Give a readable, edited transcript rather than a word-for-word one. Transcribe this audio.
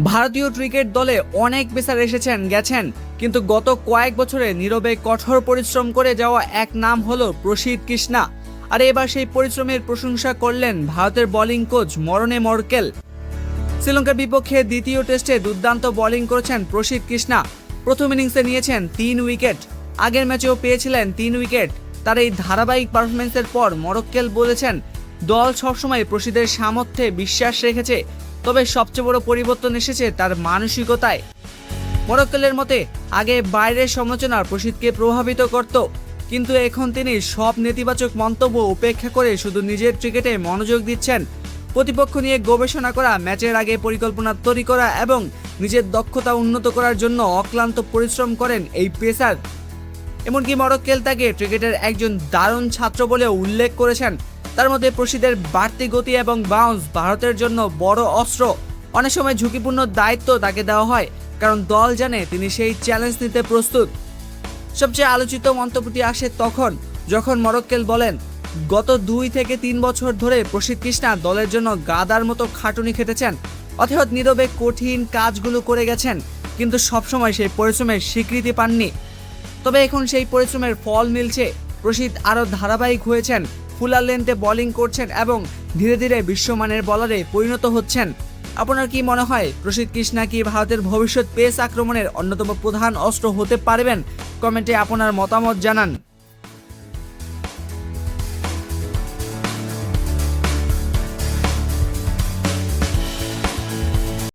ভারতীয় ক্রিকেট দলে অনেক পেসার এসেছেন গেছেন, কিন্তু গত কয়েক বছরে নীরবে কঠোর পরিশ্রম করে যাওয়া এক নাম হলো প্রসিদ্ধ কৃষ্ণা। আর এবার সেই পরিশ্রমের প্রশংসা করলেন ভারতের বোলিং কোচ মরনে মর্কেল। শ্রীলঙ্কার বিপক্ষে দ্বিতীয় টেস্টে দুর্দান্ত বোলিং করেছেন প্রসিদ্ধ কৃষ্ণা। প্রথম ইনিংসে নিয়েছেন 3 উইকেট, আগের ম্যাচেও পেয়েছিলেন 3 উইকেট। তার এই ধারাবাহিক পারফরমেন্সের পর মরক্কেল বলেছেন, দল সবসময় প্রসিদ্ধের সামর্থ্যে বিশ্বাস রেখেছে, তবে সবচেয়ে বড় পরিবর্তন এসেছে তার মানসিকতায়। মরক্কেলের মতে আগে বাইরের সমালোচনা প্রসিদ্ধকে প্রভাবিত করত, কিন্তু এখন তিনি সব নেতিবাচক মন্তব্য উপেক্ষা করে শুধু নিজের ক্রিকেটে মনোযোগ দিচ্ছেন। প্রতিপক্ষ নিয়ে গবেষণা করা, ম্যাচের আগে পরিকল্পনা তৈরি করা এবং নিজের দক্ষতা উন্নত করার জন্য অক্লান্ত পরিশ্রম করেন এই পেসার। এমনকি মরক্কেল তাকে ক্রিকেটের একজন দারুণ ছাত্র বলেও উল্লেখ করেছেন। তার মধ্যে প্রসিদ্ধের বাড়তি গতি এবং বাউন্স ভারতের জন্য বড় অস্ত্র। অনেক সময় ঝুঁকিপূর্ণ দায়িত্ব তাকে দেওয়া হয়, কারণ দল জানে তিনি সেই চ্যালেঞ্জ নিতে প্রস্তুত। সবচেয়ে আলোচিত মন্তব্যটি আসে তখন যখন মরক্কেল বলেন, গত 2 থেকে 3 বছর ধরে প্রসিদ্ধ কৃষ্ণা দলের জন্য গাদার মতো খাটুনি খেটেছেন, অর্থাৎ নীরবে কঠিন কাজগুলো করে গেছেন, কিন্তু সবসময় সেই পরিশ্রমের স্বীকৃতি পাননি। তবে এখন সেই পরিশ্রমের ফল মিলছে। প্রসিদ্ধ আরও ধারাবাহিক হয়েছেন, ফুলার লেন্থে বোলিং করছেন এবং ধীরে ধীরে বিশ্বমানের বোলারে পরিণত হচ্ছেন। আপনার কি মনে হয় প্রসিদ্ধ কৃষ্ণা কি ভারতের ভবিষ্যৎ পেস আক্রমণের অন্যতম প্রধান অস্ত্র হতে পারবেন? কমেন্টে আপনার মতামত জানান।